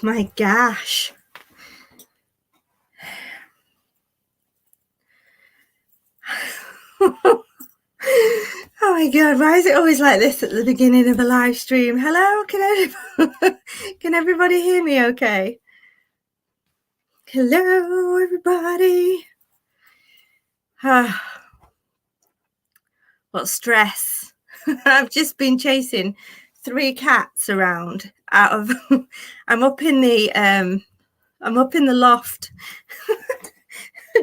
my gosh. Oh my God, why is it always like this at the beginning of a live stream? Hello, can everybody hear me okay? Hello, everybody. What stress. I've just been chasing 3 cats around I'm up in the loft.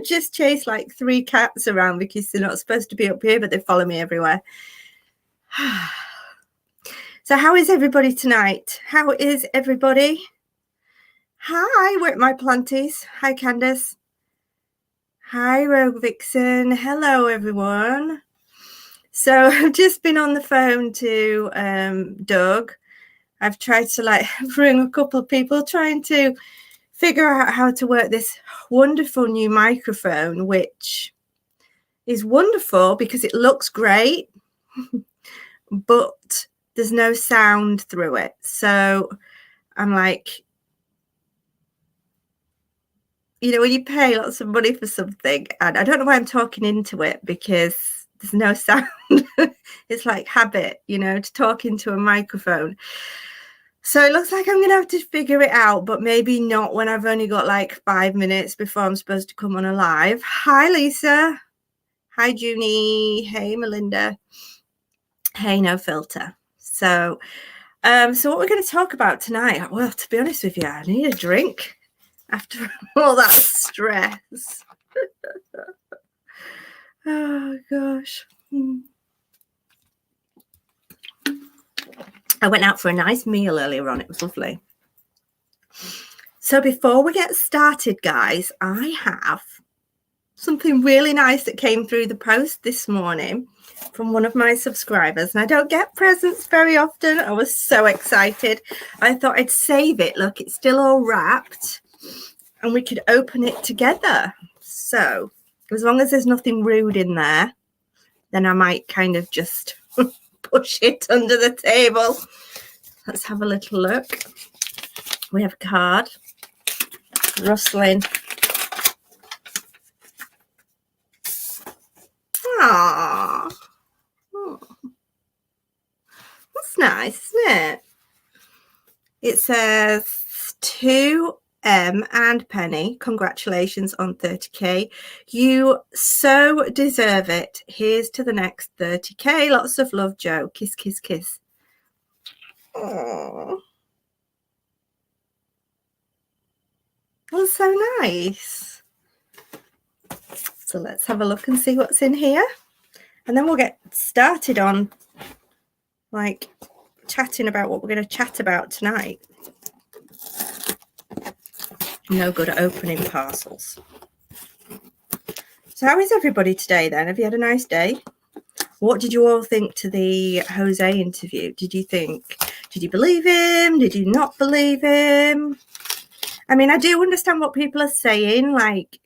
Just chased like 3 cats around because they're not supposed to be up here, but they follow me everywhere. So how is everybody tonight? How is everybody? Hi, where are my planties? Hi, Candace. Hi, Rogue Vixen. Hello, everyone. So I've just been on the phone to Doug. I've tried to bring a couple of people trying to figure out how to work this wonderful new microphone, which is wonderful because it looks great, but there's no sound through it. So I'm like, you know, when you pay lots of money for something, and I don't know why I'm talking into it because there's no sound. It's like habit, you know, to talk into a microphone. So it looks like I'm going to have to figure it out, but maybe not when I've only got like 5 minutes before I'm supposed to come on a live. Hi, Lisa. Hi, Junie. Hey, Melinda. Hey, No Filter. So what we're going to talk about tonight, well, to be honest with you, I need a drink after all that stress. Oh, gosh. I went out for a nice meal earlier on. It was lovely. So before we get started, guys, I have something really nice that came through the post this morning from one of my subscribers. And I don't get presents very often. I was so excited. I thought I'd save it. Look, it's still all wrapped and we could open it together. So as long as there's nothing rude in there, then I might kind of just push it under the table. Let's have a little look. We have a card. Rustling. Aww. Oh. That's nice, isn't it? It says to M and Penny, congratulations on 30k. You so deserve it. Here's to the next 30k. Lots of love, Joe. Kiss, kiss, kiss. Aww. That's so nice. So let's have a look and see what's in here. And then we'll get started on like chatting about what we're going to chat about tonight. No good at opening parcels. So how is everybody today then? Have you had a nice day? What did you all think to the Jose interview? Did you believe him? Did you not believe him? I mean, I do understand what people are saying, like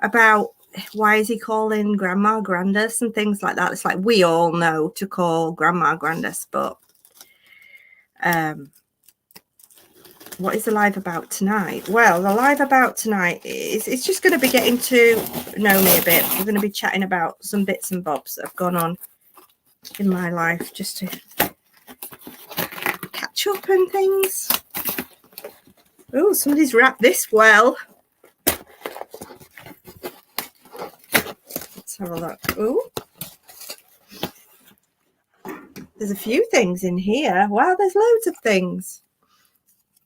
about why is he calling Grandma Grandis and things like that. It's like we all know to call Grandma Grandis, but what is the live about tonight? Well, the live about tonight is it's just going to be getting to know me a bit. We're going to be chatting about some bits and bobs that have gone on in my life just to catch up and things. Oh, somebody's wrapped this well. Let's have a look. Oh, there's a few things in here. Wow, there's loads of things.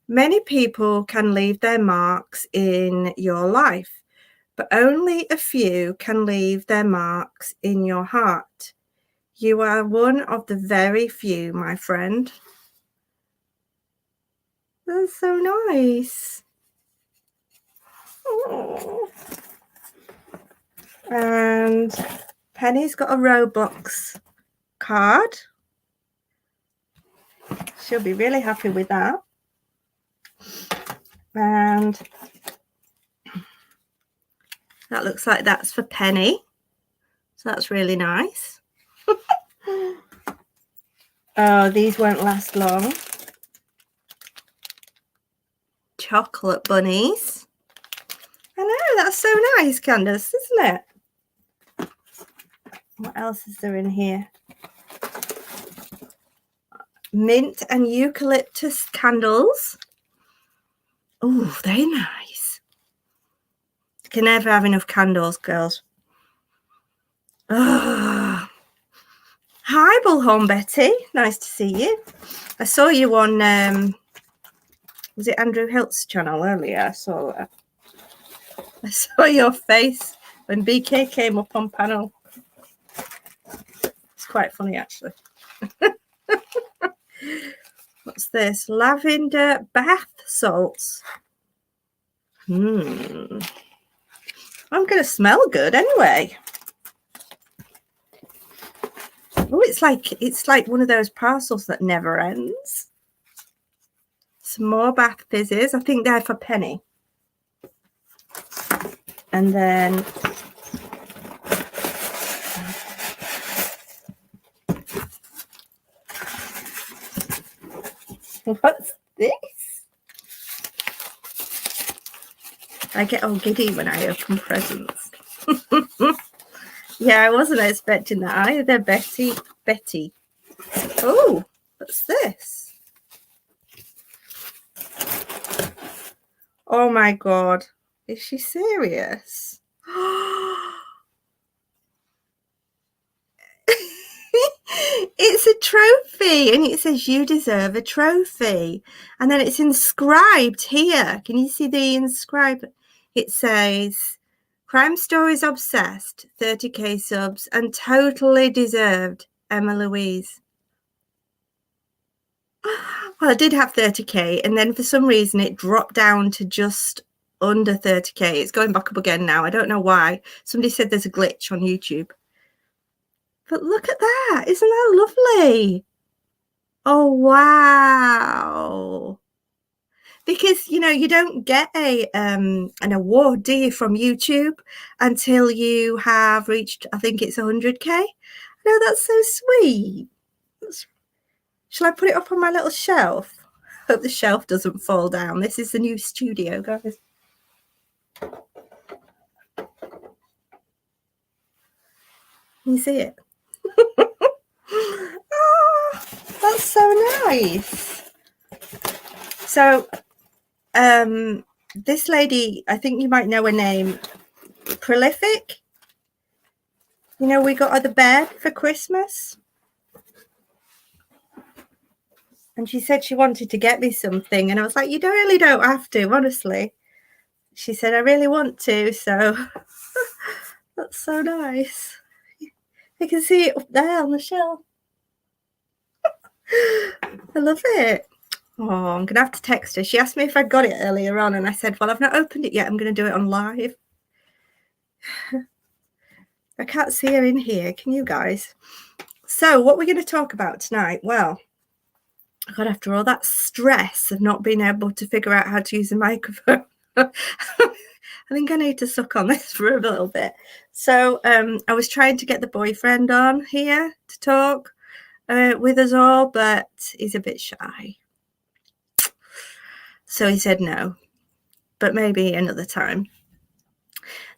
Many people can leave their marks in your life, but only a few can leave their marks in your heart. You are one of the very few, my friend. That's so nice. Oh. And Penny's got a Roblox card. She'll be really happy with that. And that looks like that's for Penny. So that's really nice. Oh, these won't last long. chocolate bunnies. I know, that's so nice, Candace, isn't it? What else is there in here? Mint and eucalyptus candles. Oh, very nice. Can never have enough candles, girls. Oh. Hi, Bullhorn Betty. Nice to see you. I saw you on, was it Andrew Hilt's channel earlier? I saw that. I saw your face when BK came up on panel. It's quite funny, actually. What's this? Lavender bath salts. I'm going to smell good anyway. Oh, it's like one of those parcels that never ends. Some more bath fizzes. I think they're for Penny. And then what's this? I get all giddy when I open presents. Yeah, I wasn't expecting that either, Betty. Oh, what's this? Oh my God. Is she serious? It's a trophy, and it says you deserve a trophy. And then it's inscribed here. Can you see the inscribed? It says, Crime Stories Obsessed, 30k subs, and totally deserved, Emma Louise. Well, I did have 30k, and then for some reason it dropped down to just under 30k. It's going back up again now. I don't know why. Somebody said there's a glitch on YouTube. But look at that. Isn't that lovely? Oh, wow. Because, you know, you don't get an award, do you, from YouTube until you have reached, I think it's 100k. No, that's so sweet. Shall I put it up on my little shelf? Hope the shelf doesn't fall down. This is the new studio, guys. Can you see it? Oh, that's so nice. So, this lady, I think you might know her name, Prolific. You know, we got her the bed for Christmas. And she said she wanted to get me something. And I was like, you really don't have to, honestly. She said, I really want to. So that's so nice. You can see it up there on the shelf. I love it. Oh, I'm going to have to text her. She asked me if I got it earlier on. And I said, well, I've not opened it yet. I'm going to do it on live. I can't see her in here. Can you guys? So what we're going to talk about tonight? Well, God, after all that stress of not being able to figure out how to use a microphone, I think I need to suck on this for a little bit. So I was trying to get the boyfriend on here to talk with us all, but he's a bit shy. So he said no, but maybe another time.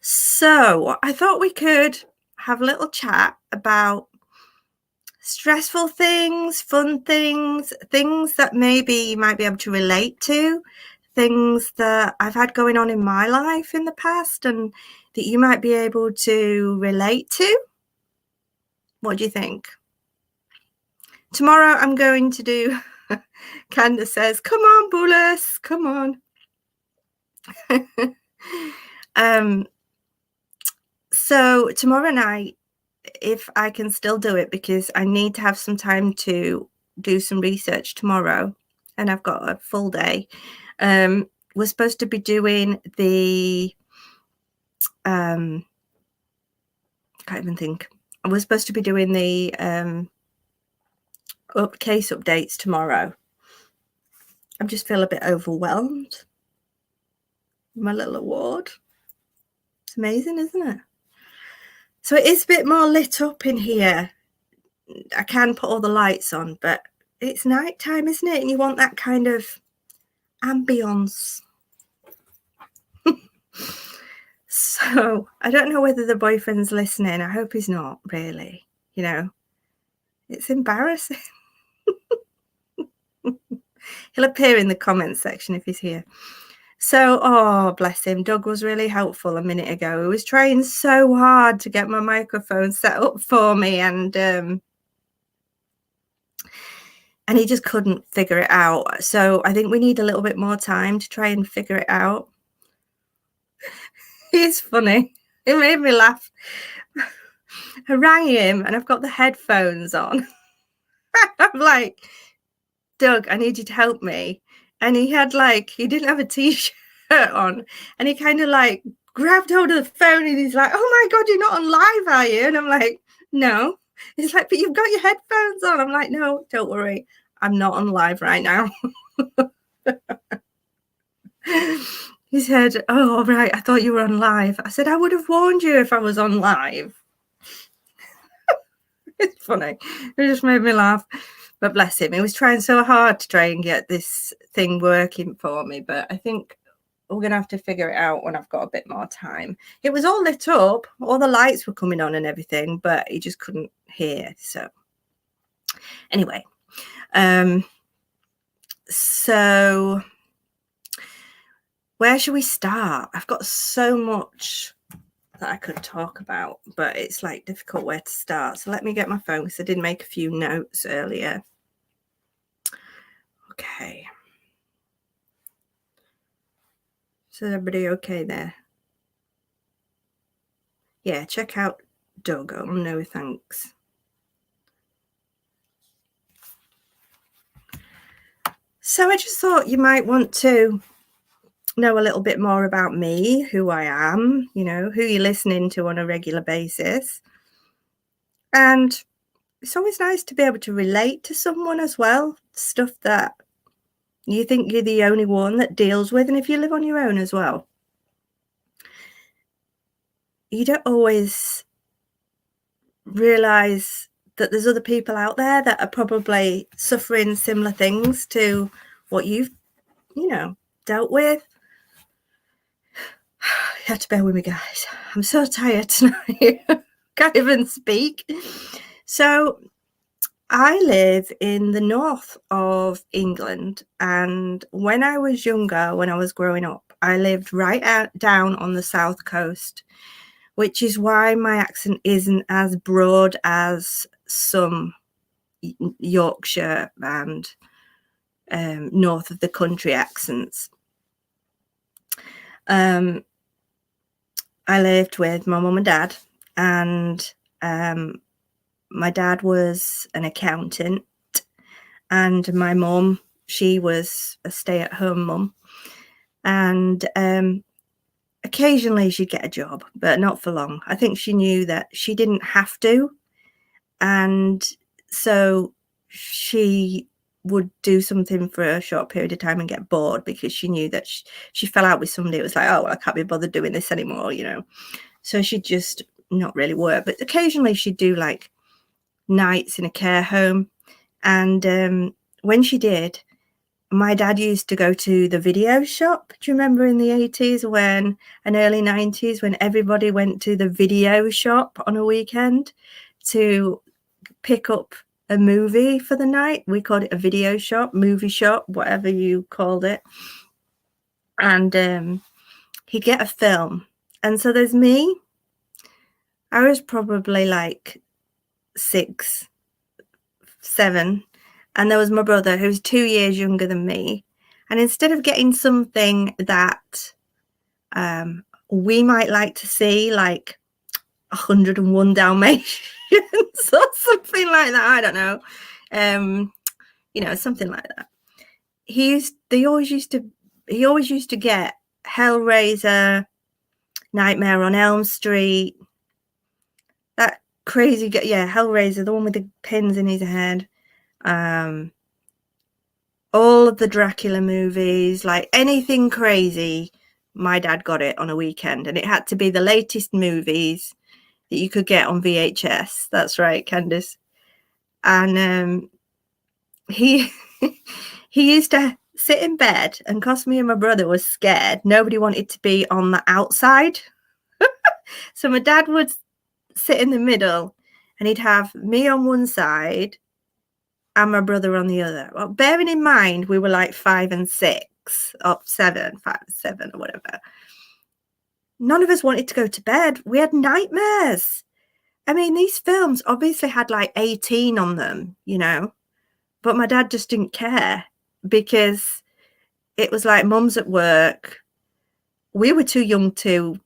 So I thought we could have a little chat about stressful things, fun things, things that maybe you might be able to relate to, things that I've had going on in my life in the past and that you might be able to relate to. What do you think? Tomorrow I'm going to do, Candace says, come on, Bullus, come on. So tomorrow night, if I can still do it, because I need to have some time to do some research tomorrow and I've got a full day. We're supposed to be doing the I can't even think. We're supposed to be doing the case updates tomorrow. I just feel a bit overwhelmed. My little award. It's amazing, isn't it? So it is a bit more lit up in here. I can put all the lights on, but it's night time, isn't it? And you want that kind of ambience. So I don't know whether the boyfriend's listening. I hope he's not, really. You know, it's embarrassing. He'll appear in the comments section if he's here. So, oh, bless him. Doug was really helpful a minute ago. He was trying so hard to get my microphone set up for me, and he just couldn't figure it out. So I think we need a little bit more time to try and figure it out. He's funny. It made me laugh. I rang him and I've got the headphones on. I'm like, Doug, I need you to help me. And he didn't have a t-shirt on, and he kind of like grabbed hold of the phone and he's like, oh my God, you're not on live, are you? And I'm like, no. He's like, but you've got your headphones on. I'm like, no, don't worry. I'm not on live right now. He said, oh, all right. I thought you were on live. I said, I would have warned you if I was on live. It's funny. It just made me laugh. But bless him. He was trying so hard to try and get this thing working for me. But I think we're going to have to figure it out when I've got a bit more time. It was all lit up. All the lights were coming on and everything, but he just couldn't hear. So anyway, so where should we start? I've got so much that I could talk about, but it's like difficult where to start. So let me get my phone, because I did make a few notes earlier. Okay. So is everybody okay there? Yeah, check out Doug. Oh, no thanks. So I just thought you might want to know a little bit more about me, who I am, you know, who you're listening to on a regular basis. And it's always nice to be able to relate to someone as well, stuff that you think you're the only one that deals with. And if you live on your own as well, you don't always realize that there's other people out there that are probably suffering similar things to what you've, you know, dealt with. You have to bear with me, guys. I'm so tired tonight. Can't even speak. So I live in the north of England, and when I was younger, when I was growing up, I lived right out down on the south coast, which is why my accent isn't as broad as some Yorkshire and north of the country accents. I lived with my mum and dad, and my dad was an accountant, and my mum, she was a stay-at-home mum, and occasionally she'd get a job, but not for long. I think she knew that she didn't have to, and so she would do something for a short period of time and get bored, because she knew that she fell out with somebody. It was like, oh, well, I can't be bothered doing this anymore, you know. So she'd just not really work, but occasionally she'd do like nights in a care home. And when she did, my dad used to go to the video shop. Do you remember in the 80s and early 90s when everybody went to the video shop on a weekend to pick up a movie for the night? We called it a video shop, movie shop, whatever you called it. And he'd get a film. And so there's me. I was probably like 6, 7. And there was my brother, who's 2 years younger than me. And instead of getting something that we might like to see, like 101 Dalmatians or something like that, I don't know, you know, something like that. He always used to get Hellraiser, Nightmare on Elm Street, that crazy, Hellraiser, the one with the pins in his head, all of the Dracula movies, like anything crazy, my dad got it on a weekend, and it had to be the latest movies that you could get on VHS. That's right, Candice. And he used to sit in bed, and because me and my brother were scared, nobody wanted to be on the outside. So my dad would sit in the middle, and he'd have me on one side and my brother on the other. Well, bearing in mind, we were like 5 and 6, or 7, 5, 7, or whatever. None of us wanted to go to bed. We had nightmares. I mean, these films obviously had like 18 on them, you know, but my dad just didn't care because it was like mum's at work. We were too young to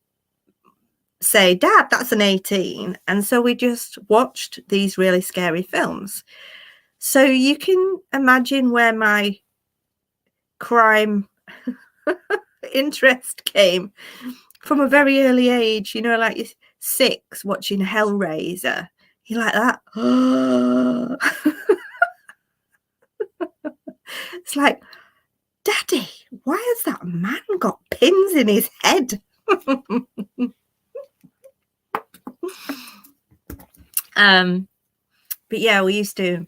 say, Dad, that's an 18. And so we just watched these really scary films. So you can imagine where my crime interest came from a very early age, you know, like you're 6 watching Hellraiser. You're like that. It's like, Daddy, why has that man got pins in his head? But yeah, we used to,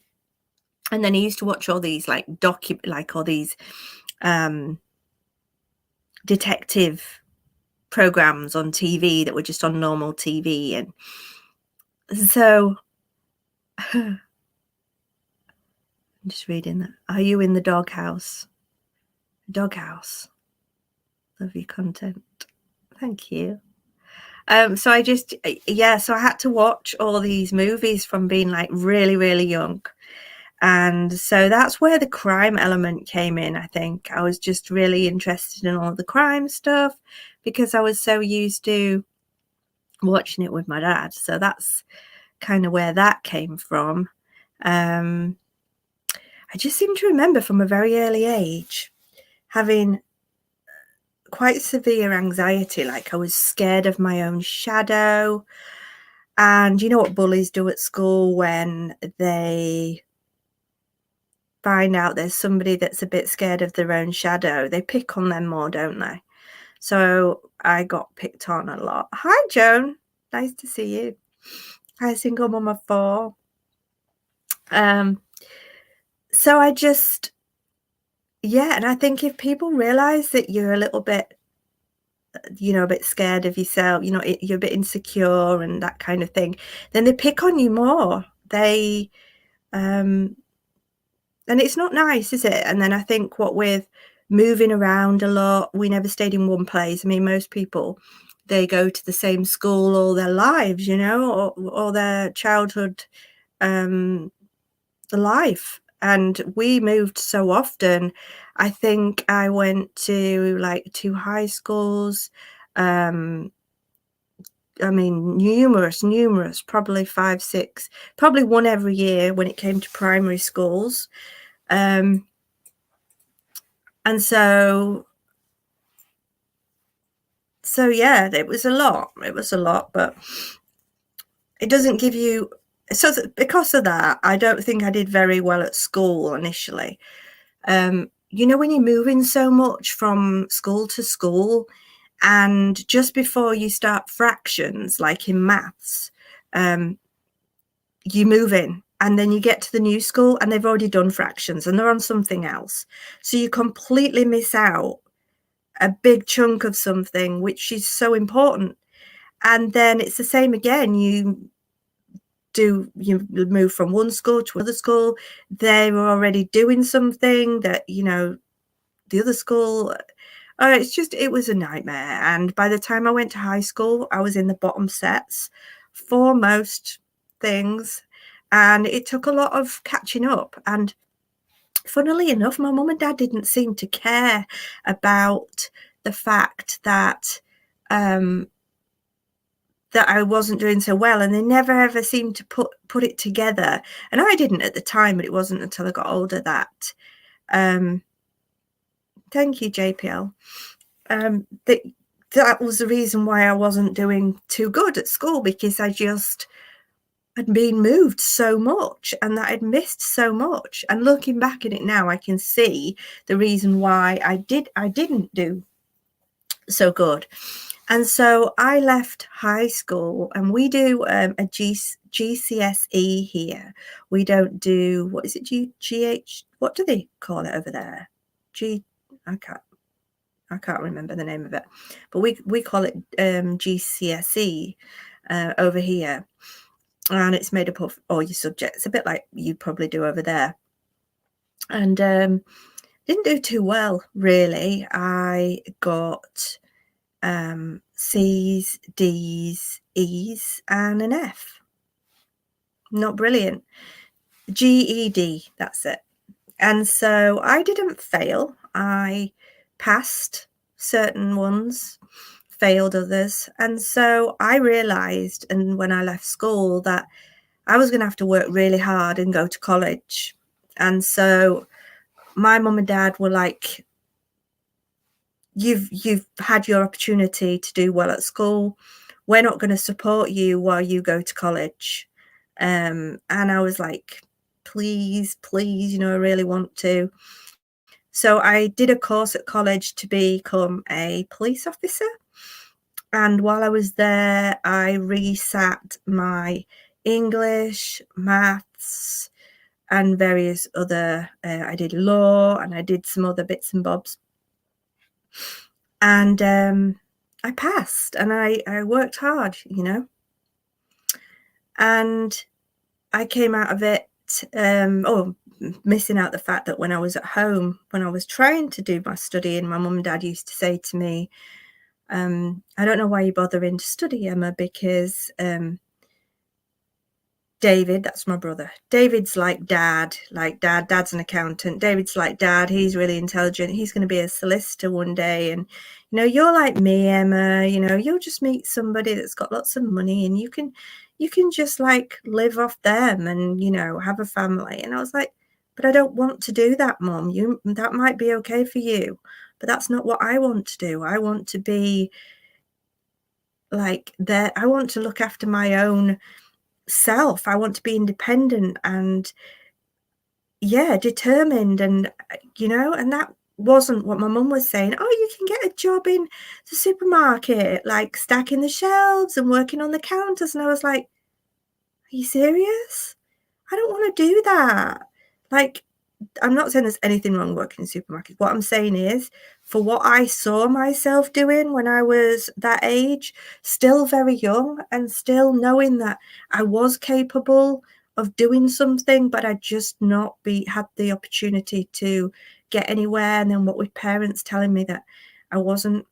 and then he used to watch all these like all these detective programs on TV that were just on normal TV. And so I'm just reading that. Are you in the doghouse? Doghouse. Love your content. Thank you. So I just, so I had to watch all these movies from being like really, really young. And so that's where the crime element came in, I think. I was just really interested in all the crime stuff because I was so used to watching it with my dad. So that's kind of where that came from. I just seem to remember from a very early age having quite severe anxiety, like I was scared of my own shadow. And you know what bullies do at school when they find out there's somebody that's a bit scared of their own shadow? They pick on them more, don't they? So I got picked on a lot. Hi, Joan. Nice to see you. Hi, single mum of 4. So I just, and I think if people realize that you're a little bit, you know, a bit scared of yourself, you know, you're a bit insecure and that kind of thing, then they pick on you more. They, and it's not nice, is it? And then I think what with moving around a lot, we never stayed in one place. I mean, most people, they go to the same school all their lives, you know, or their childhood life. And we moved so often. I think I went to like 2 high schools. I mean, numerous, probably 5, 6, probably one every year when it came to primary schools. And so yeah, it was a lot, but it doesn't give you, so because of that, I don't think I did very well at school initially. You know, when you're moving so much from school to school, and just before you start fractions, like in maths, you move in and then you get to the new school and they've already done fractions and they're on something else. So you completely miss out a big chunk of something, which is so important. And then it's the same again. You move from one school to another school. They were already doing something that, you know, the other school, it was a nightmare. And by the time I went to high school, I was in the bottom sets for most things, and it took a lot of catching up. And funnily enough, my mum and dad didn't seem to care about the fact that that I wasn't doing so well, and they never ever seemed to put it together. And I didn't at the time, but it wasn't until I got older that thank you, JPL. That was the reason why I wasn't doing too good at school, because I just had been moved so much and that I'd missed so much. And looking back at it now, I can see the reason why I didn't do so good. And so I left high school, and we do a GCSE here. We don't do, what is it, GH? What do they call it over there? I can't remember the name of it, but we call it GCSE over here, and it's made up of all your subjects, a bit like you probably do over there. And didn't do too well, really. I got C's, D's, E's, and an F. Not brilliant. GED, that's it. And so I didn't fail. I passed certain ones, failed others. And so I realized, and when I left school, that I was going to have to work really hard and go to college. And so my mum and dad were like, you've had your opportunity to do well at school. We're not going to support you while you go to college. And I was like, please, I really want to. So I did a course at college to become a police officer. And while I was there, I resat my English, maths, and various other, I did law, and I did some other bits and bobs. And I passed, and I worked hard, and I came out of it, missing out the fact that when I was at home, when I was trying to do my studying, my mum and dad used to say to me, I don't know why you're bothering to study, Emma, because David, that's my brother. David's like dad. Dad's an accountant. David's like dad. He's really intelligent. He's going to be a solicitor one day. And, you're like me, Emma, you'll just meet somebody that's got lots of money and you can just like live off them and, have a family. And I was like, but I don't want to do that, Mum. That might be okay for you, but that's not what I want to do. I want to be like that. I want to look after my own self. I want to be independent and determined, and and that wasn't what my mum was saying. Oh, you can get a job in the supermarket, like stacking the shelves and working on the counters. And I was like, are you serious? I don't want to do that. Like, I'm not saying there's anything wrong working in supermarkets. What I'm saying is, for what I saw myself doing when I was that age, still very young and still knowing that I was capable of doing something, but I just not had the opportunity to get anywhere. And then what with parents telling me that I wasn't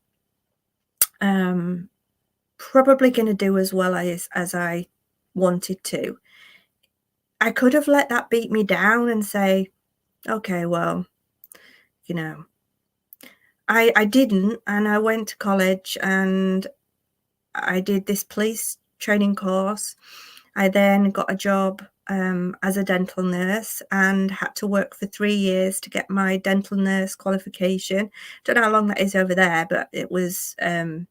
probably going to do as well as I wanted to, I could have let that beat me down and say, okay, well, I didn't, and I went to college and I did this police training course. I then got a job as a dental nurse and had to work for 3 years to get my dental nurse qualification. Don't know how long that is over there, but it was 3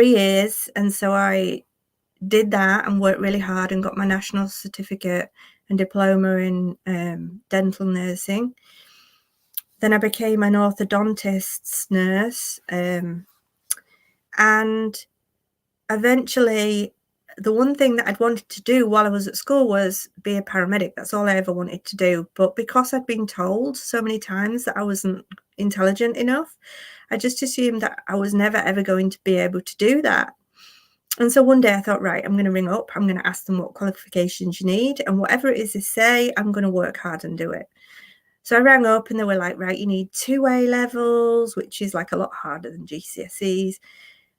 years. And so I did that and worked really hard and got my national certificate and diploma in dental nursing. Then I became an orthodontist's nurse, and eventually the one thing that I'd wanted to do while I was at school was be a paramedic. That's all I ever wanted to do. But because I'd been told so many times that I wasn't intelligent enough, I just assumed that I was never ever going to be able to do that. And so one day I thought, right, I'm going to ring up, I'm going to ask them what qualifications you need, and whatever it is they say, I'm going to work hard and do it. So I rang up and they were like, right, you need 2 A levels, which is like a lot harder than GCSEs.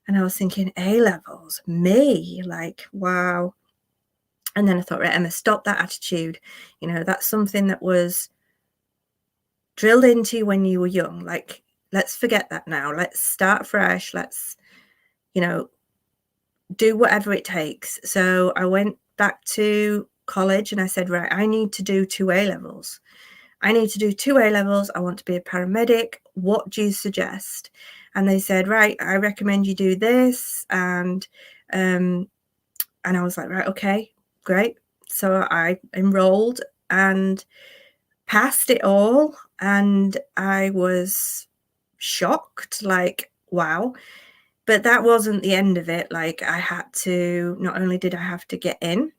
And I was thinking, A levels, me, like, wow. And then I thought, right, Emma, stop that attitude. That's something that was drilled into you when you were young. Like, let's forget that now. Let's start fresh. Let's, do whatever it takes. So I went back to college and I said, right, I need to do 2 A levels. I need to do 2 A levels. I want to be a paramedic. What do you suggest? And they said, right, I recommend you do this. And I was like, right, okay, great. So I enrolled and passed it all. And I was shocked, like, wow. But that wasn't the end of it. Like, I had to, not only did I have to get in,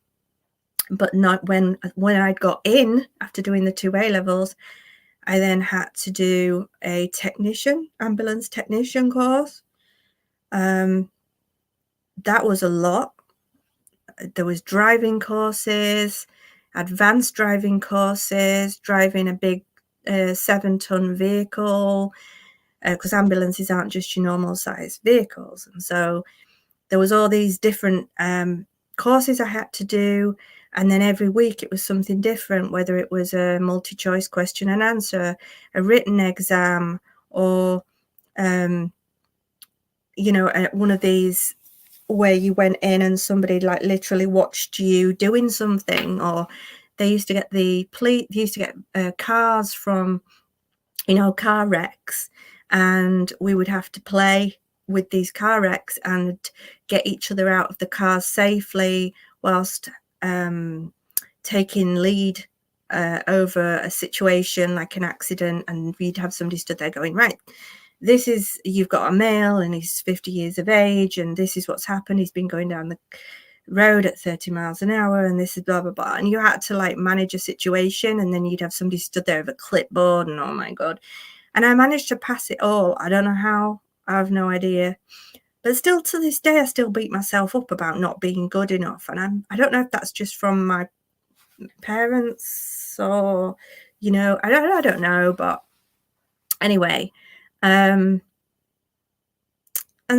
but not when I got in after doing the 2 A levels, I then had to do a ambulance technician course. That was a lot. There was driving courses, advanced driving courses, driving a big 7-ton vehicle, because ambulances aren't just your normal size vehicles. And so there was all these different courses I had to do. And then every week it was something different, whether it was a multi-choice question and answer, a written exam, or, one of these where you went in and somebody like literally watched you doing something. Or they used to get cars from, car wrecks, and we would have to play with these car wrecks and get each other out of the cars safely whilst taking lead over a situation like an accident. And we'd have somebody stood there going, right, you've got a male and he's 50 years of age, and this is what's happened. He's been going down the road at 30 miles an hour, and this is blah, blah, blah. And you had to like manage a situation, and then you'd have somebody stood there with a clipboard, and oh my God. And I managed to pass it all. I don't know how. I have no idea. But still to this day, I still beat myself up about not being good enough. And I don't know if that's just from my parents or, I don't know. But anyway, and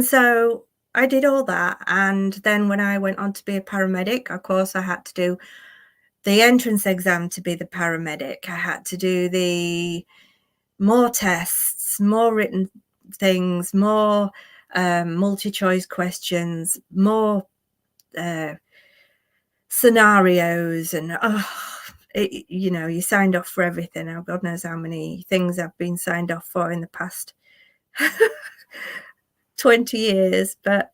so I did all that. And then when I went on to be a paramedic, of course, I had to do the entrance exam to be the paramedic. I had to do the more tests, more written things, more multi-choice questions, more scenarios, and you signed off for everything. Oh, God knows how many things I've been signed off for in the past 20 years. But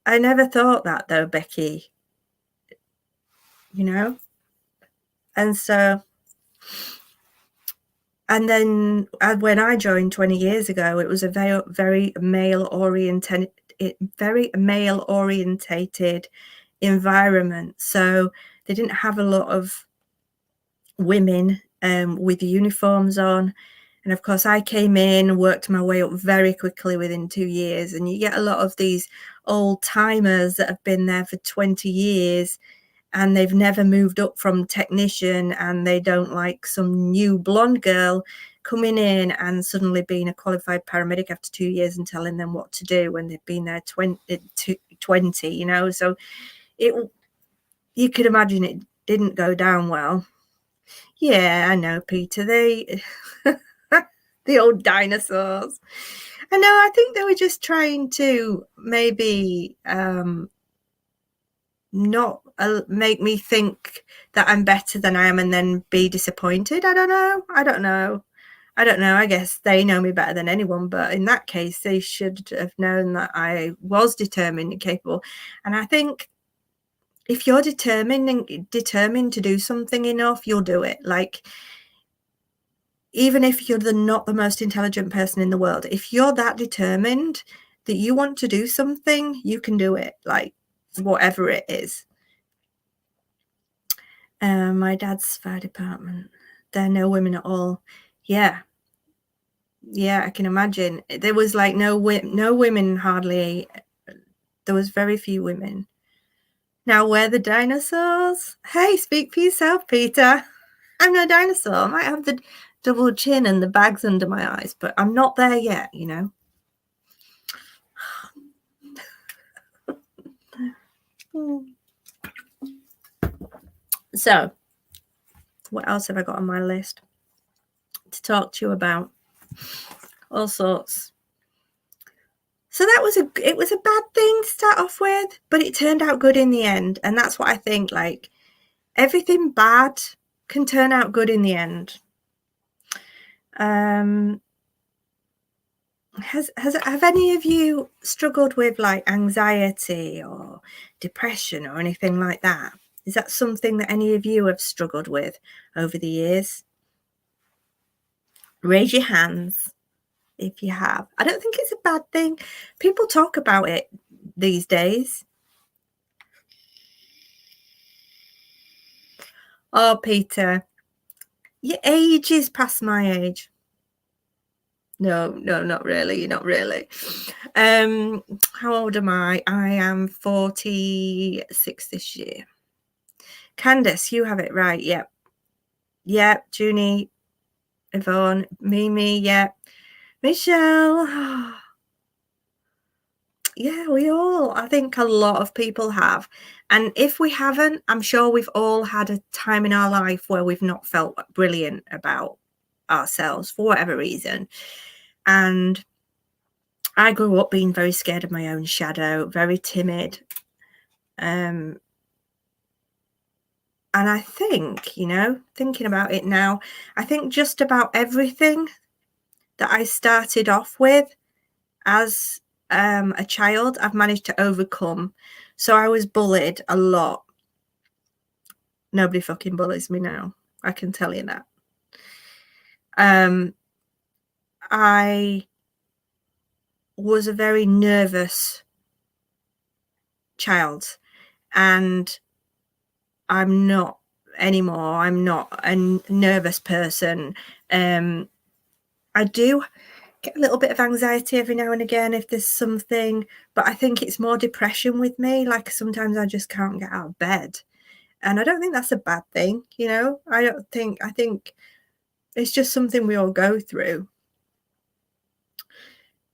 I never thought that though, Becky, and so, and then when I joined 20 years ago, it was a very male oriented environment. So they didn't have a lot of women with uniforms on. And of course, I came in, worked my way up very quickly within 2 years. And you get a lot of these old timers that have been there for 20 years and they've never moved up from technician, and they don't like some new blonde girl coming in and suddenly being a qualified paramedic after 2 years and telling them what to do when they've been there 20, So you could imagine it didn't go down well. Yeah, I know, Peter. The old dinosaurs. I know, I think they were just trying to maybe not make me think that I'm better than I am and then be disappointed. I don't know. I guess they know me better than anyone, but in that case, they should have known that I was determined and capable. And I think if you're determined to do something enough, you'll do it. Like, even if you're not the most intelligent person in the world, if you're that determined that you want to do something, you can do it, like whatever it is. My dad's fire department, there are no women at all. Yeah, I can imagine. There was like no women, hardly. There was very few women. Now, where the dinosaurs? Hey, speak for yourself, Peter. I'm no dinosaur. I might have the double chin and the bags under my eyes, but I'm not there yet, So, what else have I got on my list to talk to you about? All sorts. So it was a bad thing to start off with, but it turned out good in the end. And that's what I think, like, everything bad can turn out good in the end. Have any of you struggled with like anxiety or depression or anything like that? Is that something that any of you have struggled with over the years? Raise your hands if you have. I don't think it's a bad thing. People talk about it these days. Oh, Peter, Your age is past my age. No, not really, not really. How old am I? I am 46 this year. Candace, you have it right. Yep. Yep. Junie, Yvonne, Mimi, yep. Michelle. Yeah, I think a lot of people have. And if we haven't, I'm sure we've all had a time in our life where we've not felt brilliant about ourselves for whatever reason. And I grew up being very scared of my own shadow, very timid. And I think, thinking about it now, I think just about everything that I started off with as a child, I've managed to overcome. So I was bullied a lot. Nobody fucking bullies me now. I can tell you that. I was a very nervous child, and I'm not anymore. I'm not a nervous person. I do get a little bit of anxiety every now and again if there's something, but I think it's more depression with me. Like sometimes I just can't get out of bed, and I don't think that's a bad thing. I think it's just something we all go through.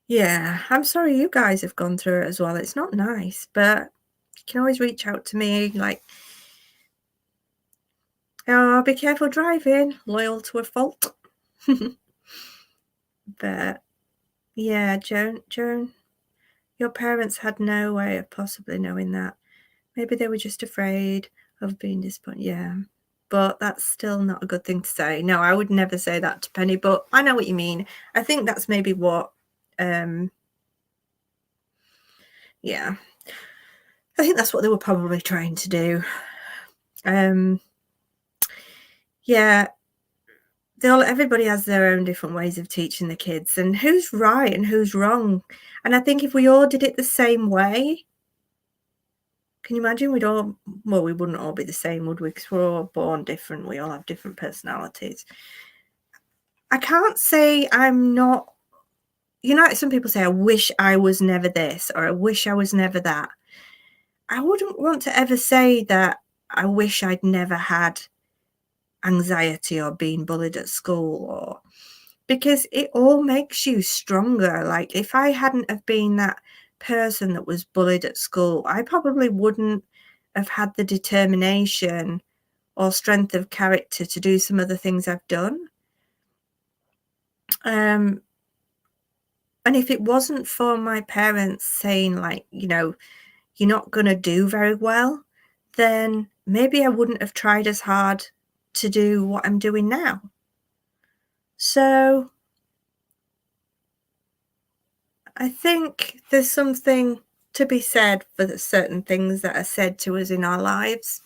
Yeah, I'm sorry you guys have gone through it as well. It's not nice, but you can always reach out to me. Like, oh, be careful driving, loyal to a fault. But yeah, Joan, your parents had no way of possibly knowing that. Maybe they were just afraid of being disappointed. Yeah, but that's still not a good thing to say. No, I would never say that to Penny, but I know what you mean. I think that's maybe what, yeah, I think that's what they were probably trying to do. Yeah, everybody has their own different ways of teaching the kids, and who's right and who's wrong. And I think if we all did it the same way, can you imagine we wouldn't all be the same, would we? Because we're all born different. We all have different personalities. I can't say I'm not, some people say, I wish I was never this, or I wish I was never that. I wouldn't want to ever say that I wish I'd never had anxiety or been bullied at school, because it all makes you stronger. Like if I hadn't have been that person that was bullied at school, I probably wouldn't have had the determination or strength of character to do some of the things I've done. And if it wasn't for my parents saying, like, you're not going to do very well, then maybe I wouldn't have tried as hard to do what I'm doing now. So I think there's something to be said for the certain things that are said to us in our lives.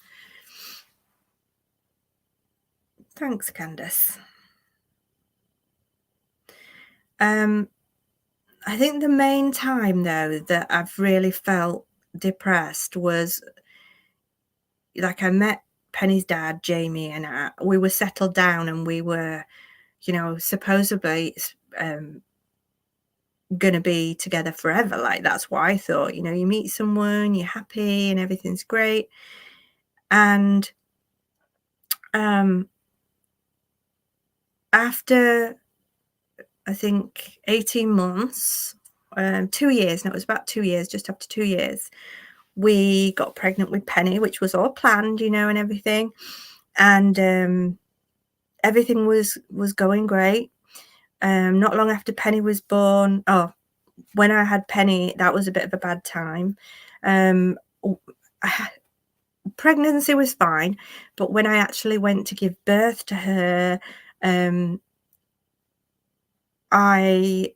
Thanks, Candace. I think the main time, though, that I've really felt depressed was, like, I met Penny's dad, Jamie, and we were settled down, and we were, supposedly going to be together forever. Like, that's what I thought. You meet someone, you're happy, and everything's great. And after, I think, 18 months, 2 years, no, it was about 2 years, just after 2 years, we got pregnant with Penny, which was all planned, and everything. And everything was going great. Not long after Penny was born, when I had Penny, that was a bit of a bad time. Pregnancy was fine, but when I actually went to give birth to her, I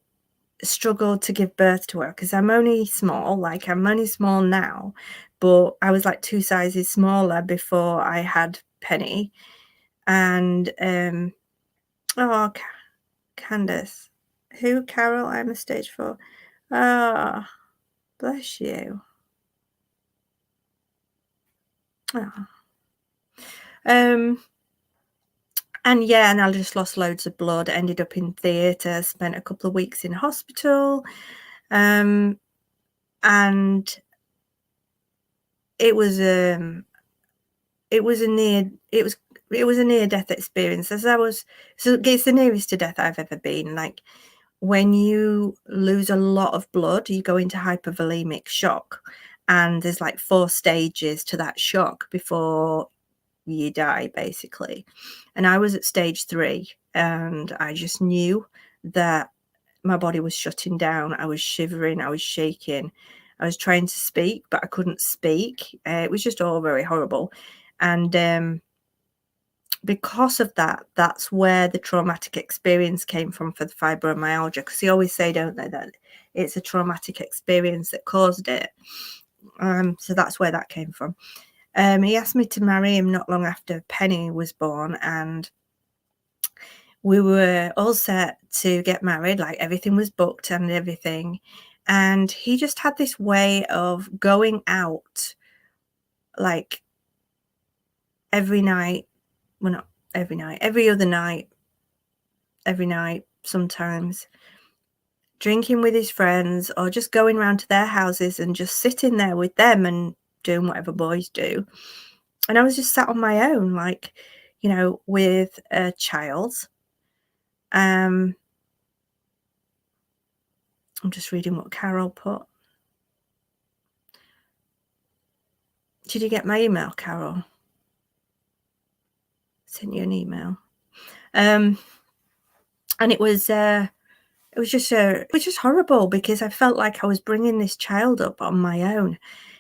struggled to give birth to her because I'm only small. Like, I'm only small now, but I was like 2 sizes smaller before I had Penny. And Candace, who? Carol? I'm a stage 4. Oh, bless you. Oh. And yeah, and I just lost loads of blood, ended up in theatre, spent a couple of weeks in hospital. And it was a near death experience. So it's the nearest to death I've ever been. Like, when you lose a lot of blood, you go into hypovolemic shock, and there's like 4 stages to that shock before you die, basically. And I was at stage 3, and I just knew that my body was shutting down. I was shivering, I was shaking, I was trying to speak, but I couldn't speak. It was just all very horrible. And because of that, that's where the traumatic experience came from for the fibromyalgia, because they always say, don't they, that it's a traumatic experience that caused it. So that's where that came from. He asked me to marry him not long after Penny was born, and we were all set to get married. Like, everything was booked and everything. And he just had this way of going out, like, every night. Well, not every night, every other night, every night sometimes, drinking with his friends, or just going round to their houses and just sitting there with them and doing whatever boys do. And I was just sat on my own, like, you know, with a child. I'm just reading what Carol put. Did you get my email, Carol? Sent you an email. And it was just horrible, because I felt like I was bringing this child up on my own.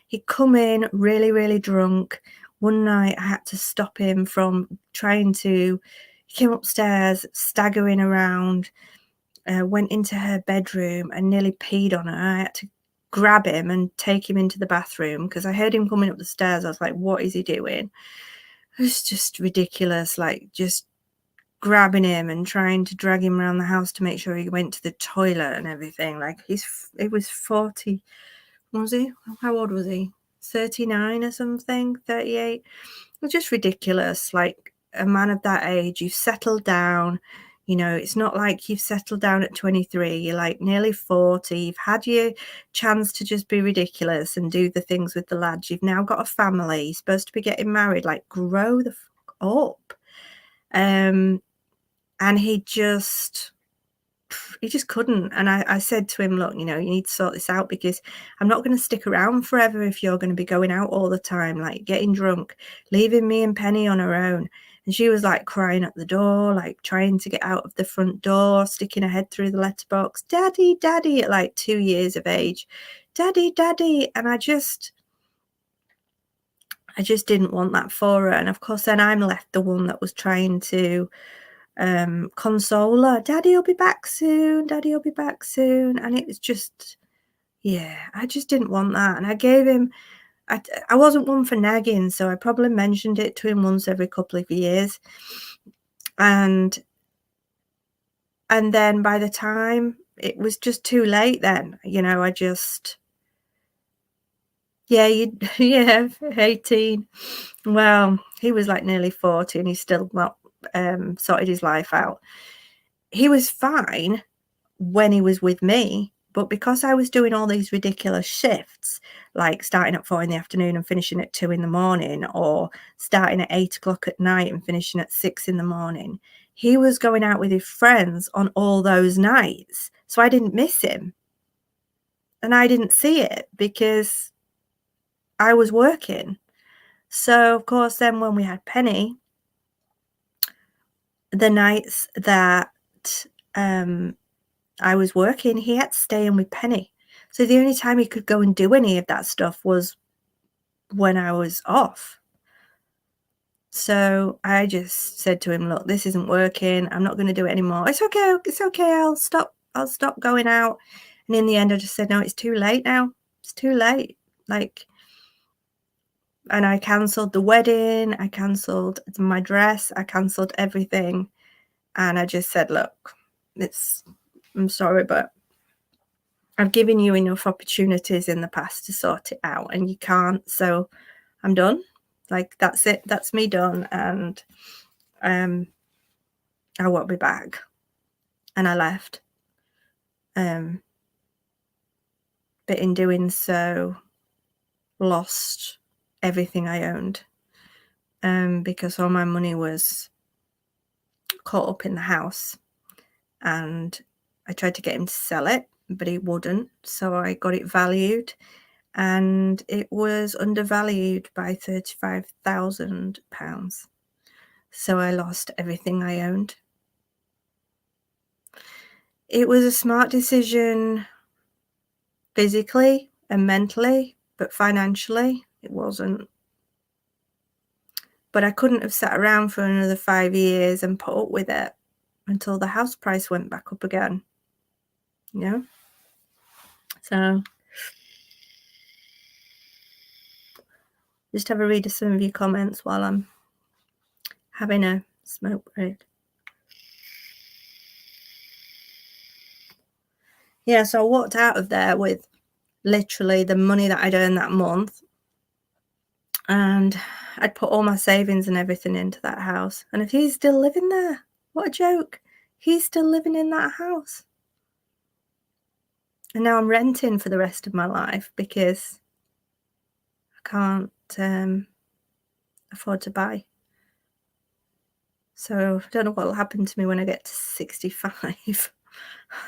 He'd come in really, really drunk. One night I had to stop him from trying to. He came upstairs, staggering around, went into her bedroom and nearly peed on her. I had to grab him and take him into the bathroom, because I heard him coming up the stairs. I was like, what is he doing? It was just ridiculous, like, just grabbing him and trying to drag him around the house to make sure he went to the toilet and everything. Like, it was 40. Was he? How old was he? 39 or something? 38? It was just ridiculous. Like, a man of that age, you've settled down. You know, it's not like you've settled down at 23. You're like nearly 40. You've had your chance to just be ridiculous and do the things with the lads. You've now got a family. You're supposed to be getting married. Like, grow the fuck up. And he just couldn't. And I said to him, look, you know, you need to sort this out, because I'm not going to stick around forever if you're going to be going out all the time, like getting drunk, leaving me and Penny on her own. And she was like crying at the door, like trying to get out of the front door, sticking her head through the letterbox. Daddy, daddy, at like 2 years of age. Daddy, daddy. And I just didn't want that for her. And of course, then I'm left the one that was trying to console her. Daddy will be back soon. Daddy will be back soon. And it was just, yeah, I just didn't want that. And I gave him, I wasn't one for nagging, so I probably mentioned it to him once every couple of years. And then by the time it was just too late, then, you know, I just, yeah, 18. Well, he was like nearly 40 and he's still not sorted his life out. He was fine when he was with me, but because I was doing all these ridiculous shifts, like starting at 4 in the afternoon and finishing at 2 in the morning, or starting at 8 o'clock at night and finishing at 6 in the morning, he was going out with his friends on all those nights. So I didn't miss him. And I didn't see it because I was working. So, of course, then when we had Penny, the nights that I was working, he had to stay in with Penny. So the only time he could go and do any of that stuff was when I was off. So I just said to him, look, this isn't working. I'm not going to do it anymore. It's okay. It's okay. I'll stop going out. And in the end, I just said, no, it's too late now. It's too late. Like, and I cancelled the wedding. I cancelled my dress. I cancelled everything. And I just said, look, I'm sorry, but I've given you enough opportunities in the past to sort it out, and you can't, so I'm done. Like, that's it. That's me done. And I won't be back. And I left. But in doing so, lost everything I owned. Because all my money was caught up in the house. And I tried to get him to sell it, but he wouldn't. So I got it valued, and it was undervalued by £35,000. So I lost everything I owned. It was a smart decision physically and mentally, but financially it wasn't. But I couldn't have sat around for another 5 years and put up with it until the house price went back up again. You know? So just have a read of some of your comments while I'm having a smoke break. Yeah, so I walked out of there with literally the money that I'd earned that month, and I'd put all my savings and everything into that house. And if he's still living there, what a joke. He's still living in that house. And now I'm renting for the rest of my life because I can't afford to buy. So I don't know what will happen to me when I get to 65.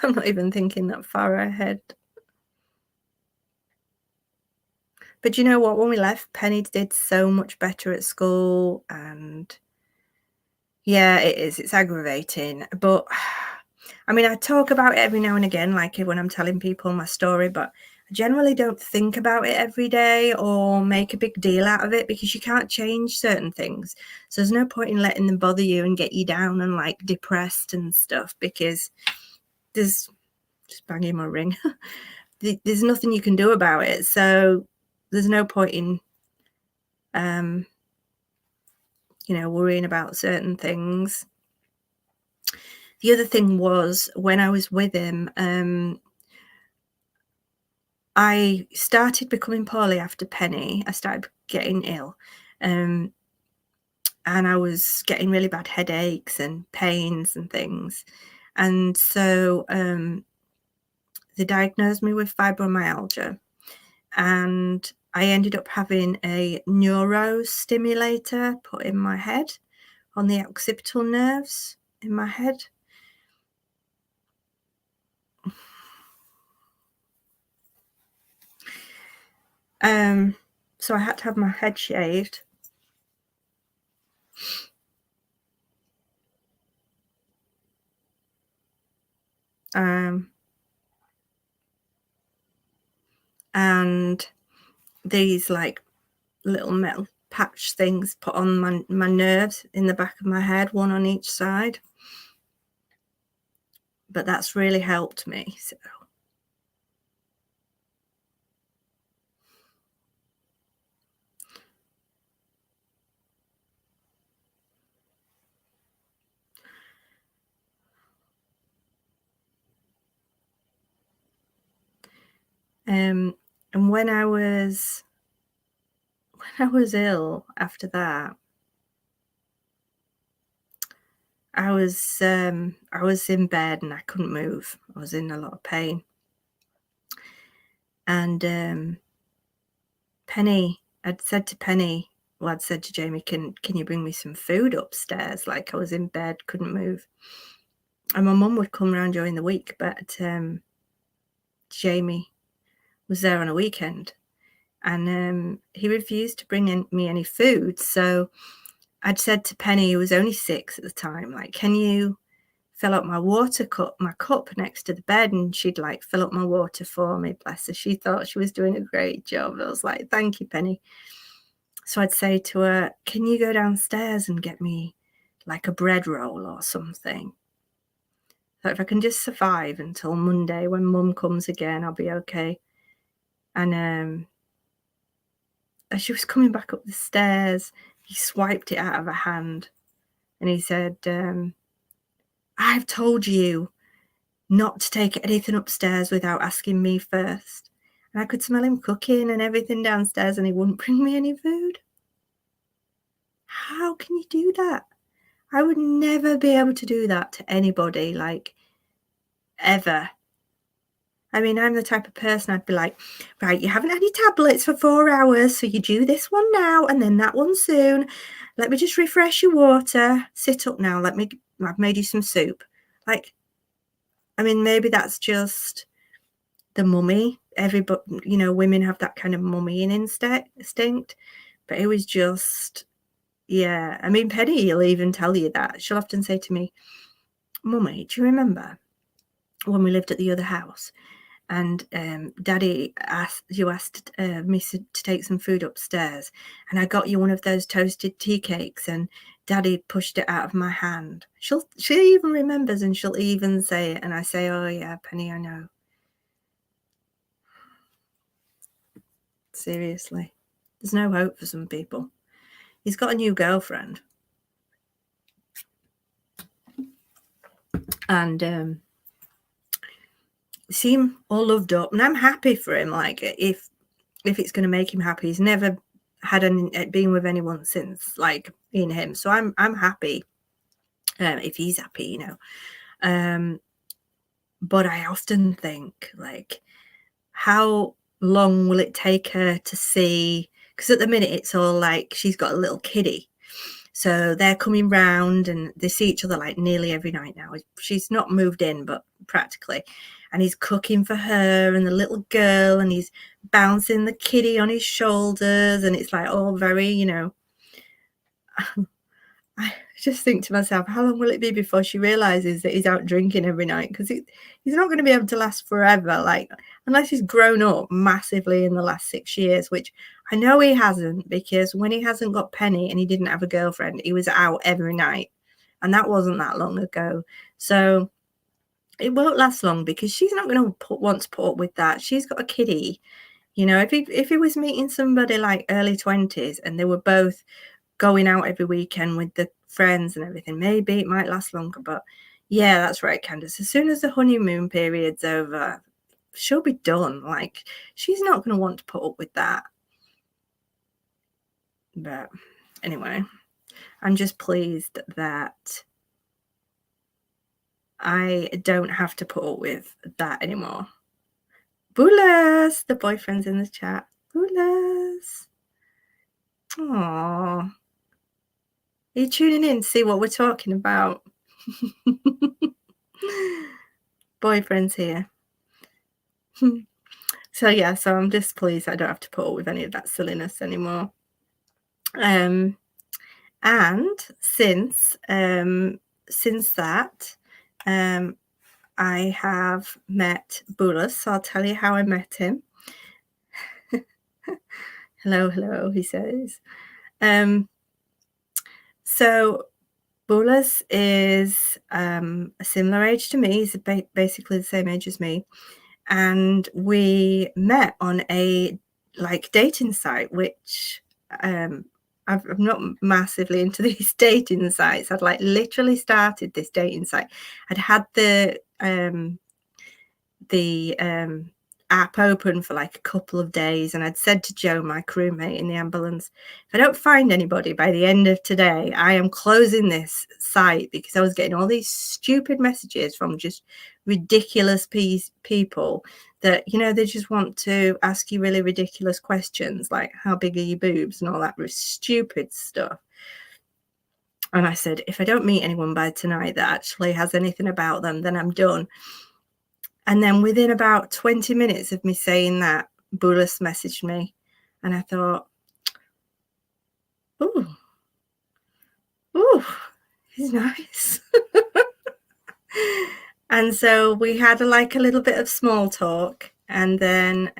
I'm not even thinking that far ahead. But you know what? When we left, Penny did so much better at school, and yeah, it is. It's aggravating. But I mean, I talk about it every now and again, like when I'm telling people my story, but I generally don't think about it every day or make a big deal out of it, because you can't change certain things. So there's no point in letting them bother you and get you down and like depressed and stuff, because there's just banging my ring. There's nothing you can do about it. So there's no point in worrying about certain things. The other thing was, when I was with him, I started becoming poorly after Penny. I started getting ill, and I was getting really bad headaches and pains and things. And so they diagnosed me with fibromyalgia, and I ended up having a neurostimulator put in my head on the occipital nerves in my head. So I had to have my head shaved. And these like little metal patch things put on my nerves in the back of my head, one on each side. But that's really helped me. So and when I was ill after that, I was in bed and I couldn't move. I was in a lot of pain. And Penny, I'd said to Penny, well, I'd said to Jamie, can you bring me some food upstairs? Like, I was in bed, couldn't move. And my mum would come around during the week, but Jamie was there on a weekend, and he refused to bring me any food. So I'd said to Penny, who was only 6 at the time, like, can you fill up my cup next to the bed? And she'd like fill up my water for me, bless her. She thought she was doing a great job. I was like, thank you, Penny. So I'd say to her, can you go downstairs and get me like a bread roll or something? So if I can just survive until Monday when Mum comes again, I'll be okay. And as she was coming back up the stairs, he swiped it out of her hand and he said, I've told you not to take anything upstairs without asking me first. And I could smell him cooking and everything downstairs, and he wouldn't bring me any food. How can you do that? I would never be able to do that to anybody, like, ever. I mean, I'm the type of person I'd be like, right, you haven't had your tablets for 4 hours, so you do this one now and then that one soon. Let me just refresh your water. Sit up now. I've made you some soup. Like, I mean, maybe that's just the mummy. Everybody, women have that kind of mummying instinct. But it was just, yeah. I mean, Penny will even tell you that. She'll often say to me, Mummy, do you remember when we lived at the other house? And Daddy asked me to take some food upstairs, and I got you one of those toasted tea cakes, and Daddy pushed it out of my hand. She even remembers, and she'll even say it, and I say, oh yeah, Penny, I know. Seriously, there's no hope for some people. He's got a new girlfriend, and seem all loved up, and I'm happy for him. Like, if it's going to make him happy, he's never had been with anyone since, like, in him, so I'm happy if he's happy, but I often think, like, how long will it take her to see, because at the minute it's all like she's got a little kiddie, so they're coming round and they see each other like nearly every night now. She's not moved in, but practically. And he's cooking for her and the little girl, and he's bouncing the kiddie on his shoulders, and it's like all very, I just think to myself, how long will it be before she realizes that he's out drinking every night? Because he's not going to be able to last forever, like, unless he's grown up massively in the last 6 years, which I know he hasn't, because when he hasn't got Penny and he didn't have a girlfriend, he was out every night, and that wasn't that long ago. So it won't last long, because she's not going to want to put up with that. She's got a kiddie. If he was meeting somebody like early 20s and they were both going out every weekend with the friends and everything, maybe it might last longer. But yeah, that's right, Candace. As soon as the honeymoon period's over, she'll be done. Like, she's not going to want to put up with that. But anyway, I'm just pleased that I don't have to put up with that anymore. Bulas, the boyfriend's in the chat. Bulas. Aww. Are you tuning in to see what we're talking about? Boyfriend's here. So yeah, so I'm just pleased I don't have to put up with any of that silliness anymore. And since that, I have met Bulas. So I'll tell you how I met him. Hello, he says. So Bulas is a similar age to me. He's basically the same age as me. And we met on a dating site, which I'm not massively into these dating sites. I'd literally started this dating site. I'd had the app open for a couple of days, and I'd said to Joe, my crewmate in the ambulance, if I don't find anybody by the end of today, I am closing this site, because I was getting all these stupid messages from just ridiculous people that, they just want to ask you really ridiculous questions, like how big are your boobs and all that stupid stuff. And I said, if I don't meet anyone by tonight that actually has anything about them, then I'm done. And then within about 20 minutes of me saying that, Bulas messaged me, and I thought, ooh, he's nice. And so we had a little bit of small talk, and then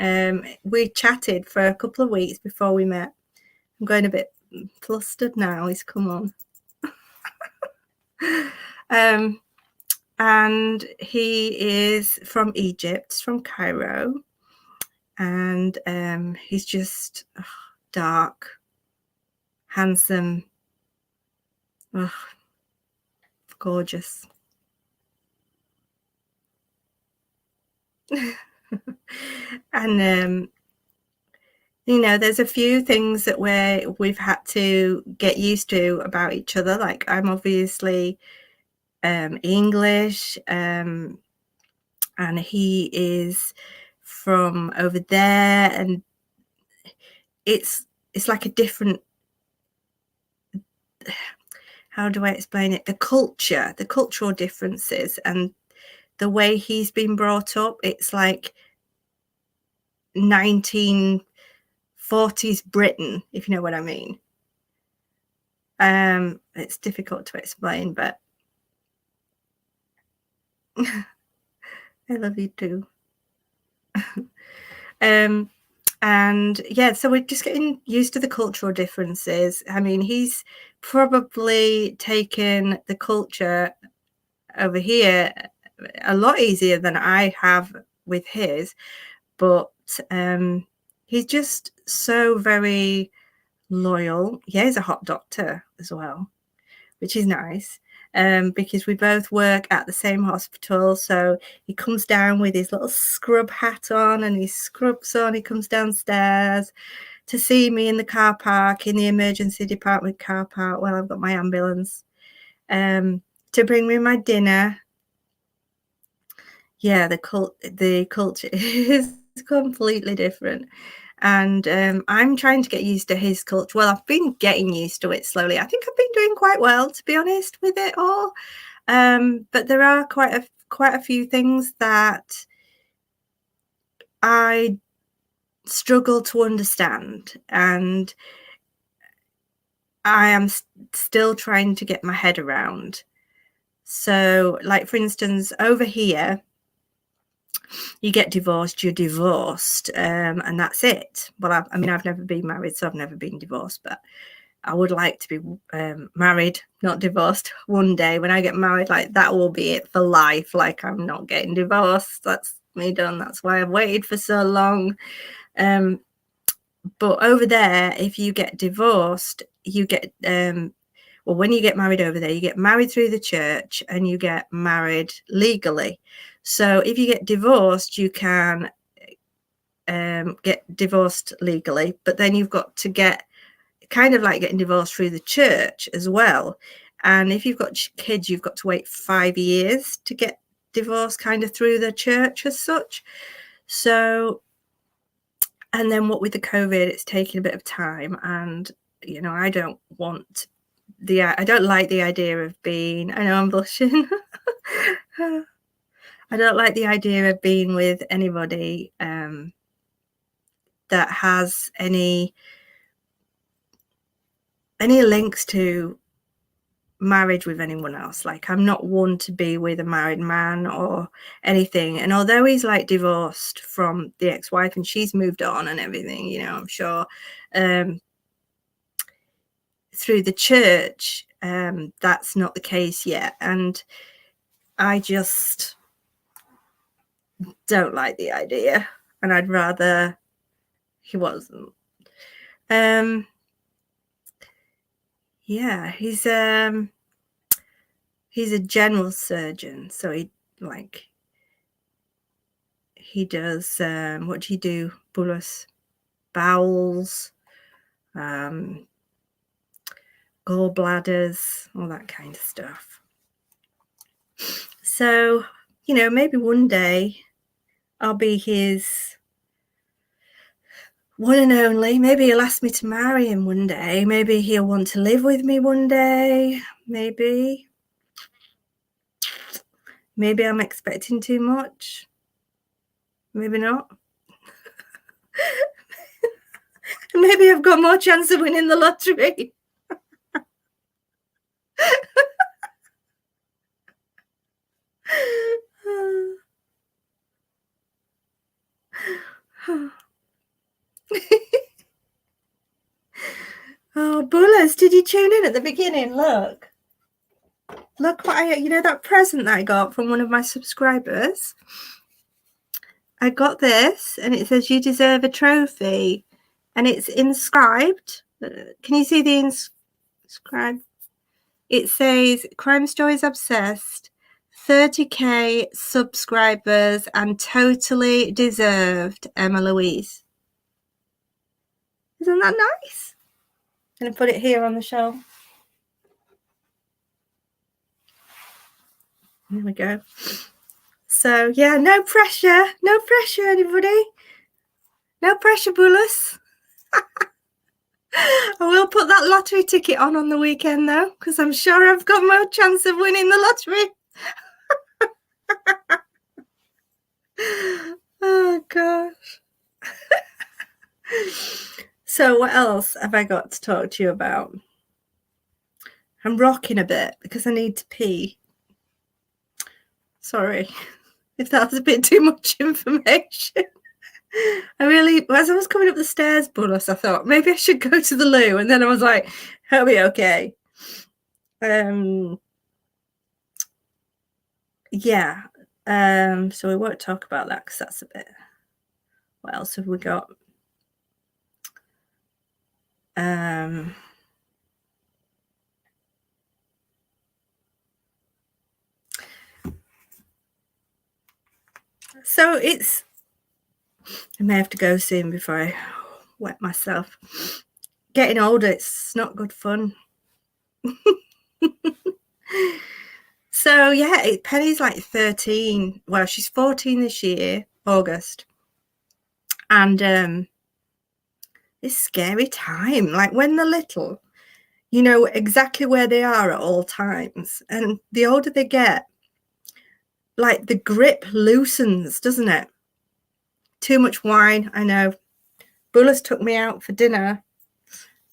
we chatted for a couple of weeks before we met. I'm going a bit flustered now. He's come on. And he is from Egypt, from Cairo, and he's just dark, handsome, gorgeous. And you know, there's a few things that we've had to get used to about each other. Like I'm obviously English, and he is from over there, and it's like a different, how do I explain it? The cultural differences, and the way he's been brought up, it's like 1940s Britain, if you know what I mean. It's difficult to explain, but I love you too. And yeah, so we're just getting used to the cultural differences. I mean, he's probably taken the culture over here a lot easier than I have with his, but he's just so very loyal. Yeah, he's a hot doctor as well, which is nice, because we both work at the same hospital. So he comes down with his little scrub hat on and his scrubs on. He comes downstairs to see me in the car park, in the emergency department car park while I've got my ambulance, to bring me my dinner. Yeah, the culture is completely different. And I'm trying to get used to his culture. Well, I've been getting used to it slowly. I think I've been doing quite well, to be honest, with it all. But there are quite a few things that I struggle to understand, and I am still trying to get my head around. So, like, for instance, over here, you get divorced, you're divorced, and that's it. Well, I mean, I've never been married, so I've never been divorced, but I would like to be married, not divorced, one day. When I get married, like, that will be it for life. Like, I'm not getting divorced. That's me done. That's why I've waited for so long. But over there, if you get divorced, you get well, when you get married over there, you get married through the church and you get married legally. So if you get divorced, you can get divorced legally, but then you've got to get kind of like getting divorced through the church as well. And if you've got kids, you've got to wait 5 years to get divorced kind of through the church as such. So, and then what with the COVID, it's taking a bit of time, and you know, I don't like the idea of being, I know I'm blushing. I don't like the idea of being with anybody that has any links to marriage with anyone else. Like, I'm not one to be with a married man or anything. And although he's like divorced from the ex-wife and she's moved on and everything, you know, I'm sure through the church, that's not the case yet. And I just don't like the idea, and I'd rather he wasn't. Yeah, he's a general surgeon, so he does what do you do? Bullous, bowels, gallbladders, all that kind of stuff. So, you know, maybe one day I'll be his one and only. Maybe he'll ask me to marry him one day. Maybe he'll want to live with me one day. Maybe I'm expecting too much. Maybe not. Maybe I've got more chance of winning the lottery. Oh, Bullis, did you tune in at the beginning? Look what you know, that present that I got from one of my subscribers. I got this, and it says you deserve a trophy, and it's inscribed. Can you see the inscribed? It says Crime Stories Obsessed, 30k subscribers and totally deserved, Emma Louise. Isn't that nice? I'm going to put it here on the shelf. There we go. So, yeah, no pressure. No pressure, anybody. No pressure, Bullis. I will put that lottery ticket on the weekend, though, because I'm sure I've got more chance of winning the lottery. Oh, gosh. So what else have I got to talk to you about? I'm rocking a bit because I need to pee. Sorry if that was a bit too much information. As I was coming up the stairs, Bullis, I thought maybe I should go to the loo, and then I was like, "It'll be okay." Yeah. So we won't talk about that because that's a bit. What else have we got? So it's. I may have to go soon before I wet myself. Getting older, it's not good fun. So yeah, Penny's like 13. Well, she's 14 this year, August. And it's a scary time. Like when they're little, you know exactly where they are at all times. And the older they get, like the grip loosens, doesn't it? Too much wine, I know. Bullis took me out for dinner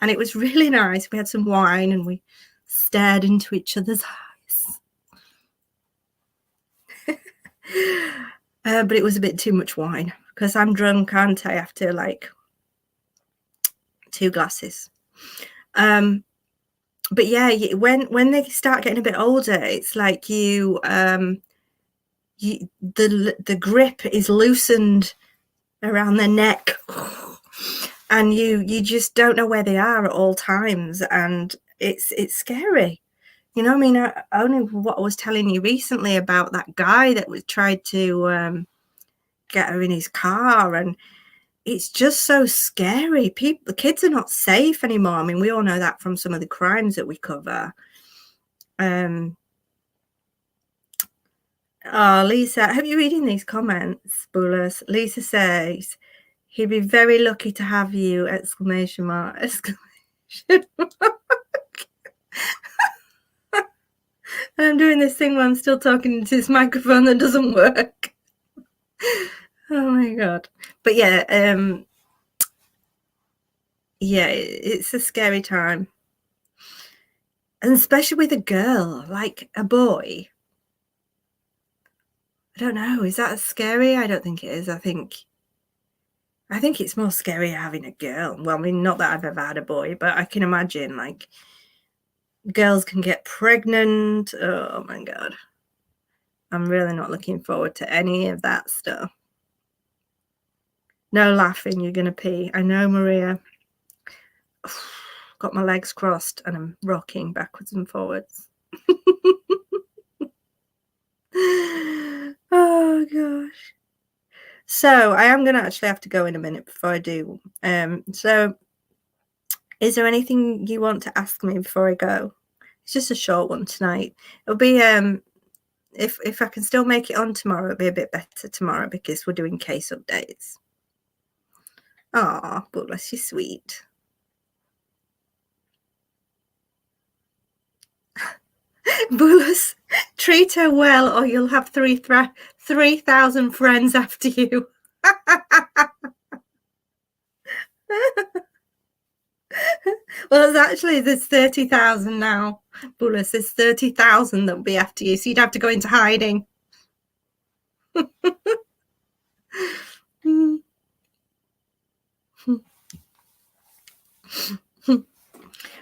and it was really nice. We had some wine and we stared into each other's eyes. But it was a bit too much wine because I'm drunk, aren't I, after like 2 glasses. But yeah, when they start getting a bit older, it's like the grip is loosened around their neck, and you just don't know where they are at all times, and it's scary. You know, I mean, only what I was telling you recently about that guy that was tried to get her in his car, and it's just so scary. The kids are not safe anymore. I mean, we all know that from some of the crimes that we cover. Oh, Lisa, have you reading these comments, Bullis? Lisa says, he'd be very lucky to have you, exclamation mark, exclamation mark. And I'm doing this thing where I'm still talking into this microphone that doesn't work. Oh my God. But yeah, yeah, it's a scary time. And especially with a girl, like a boy. I don't know. Is that scary? I don't think it is. I think it's more scary having a girl. Well, I mean, not that I've ever had a boy, but I can imagine, like, girls can get pregnant. Oh my God. I'm really not looking forward to any of that stuff. No laughing, you're going to pee. I know, Maria. Got my legs crossed and I'm rocking backwards and forwards. Oh gosh. So I am going to actually have to go in a minute before I do. So is there anything you want to ask me before I go? It's just a short one tonight. It'll be if I can still make it on tomorrow, it'll be a bit better tomorrow because we're doing case updates. Oh, but bless you, sweet. Bullis, treat her well or you'll have 3,000 friends after you. Well, there's 30,000 now. Bullis, there's 30,000 that will be after you, so you'd have to go into hiding.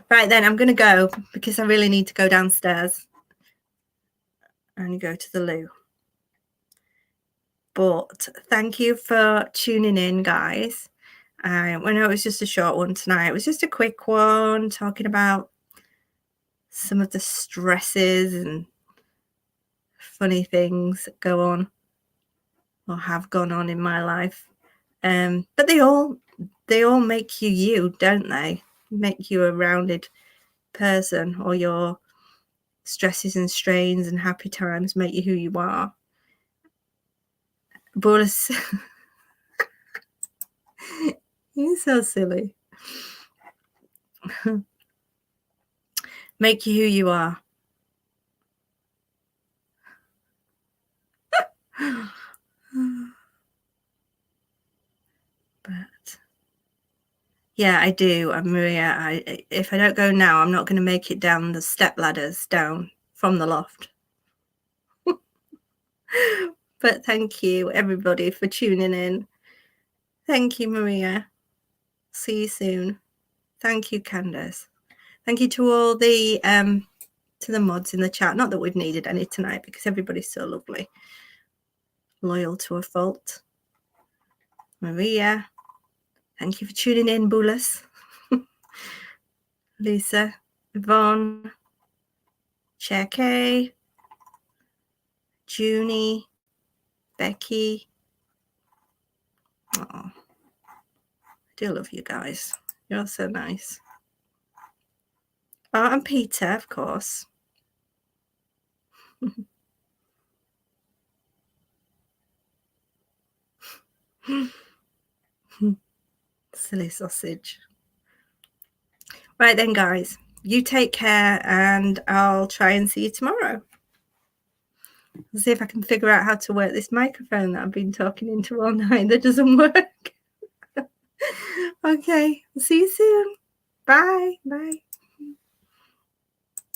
Right then, I'm going to go because I really need to go downstairs and go to the loo. But thank you for tuning in, guys. I know it was just a short one tonight. It was just a quick one talking about some of the stresses and funny things that go on or have gone on in my life. But they all make you, don't they? Make you a rounded person, or your stresses and strains and happy times make you who you are. But you're so silly. Make you who you are. But yeah, I do. Maria, if I don't go now, I'm not going to make it down the step ladders down from the loft. But thank you, everybody, for tuning in. Thank you, Maria. See you soon. Thank you, Candace. Thank you to all the mods in the chat. Not that we've needed any tonight, because everybody's so lovely. Loyal to a fault. Maria, thank you for tuning in, Bulas. Lisa, Yvonne, Cheque, Junie, Becky. Oh, I do love you guys. You're so nice. Oh, and Peter, of course. Silly sausage. Right then, guys, you take care, and I'll try and see you tomorrow. See if I can figure out how to work this microphone that I've been talking into all night that doesn't work. Okay, see you soon. Bye.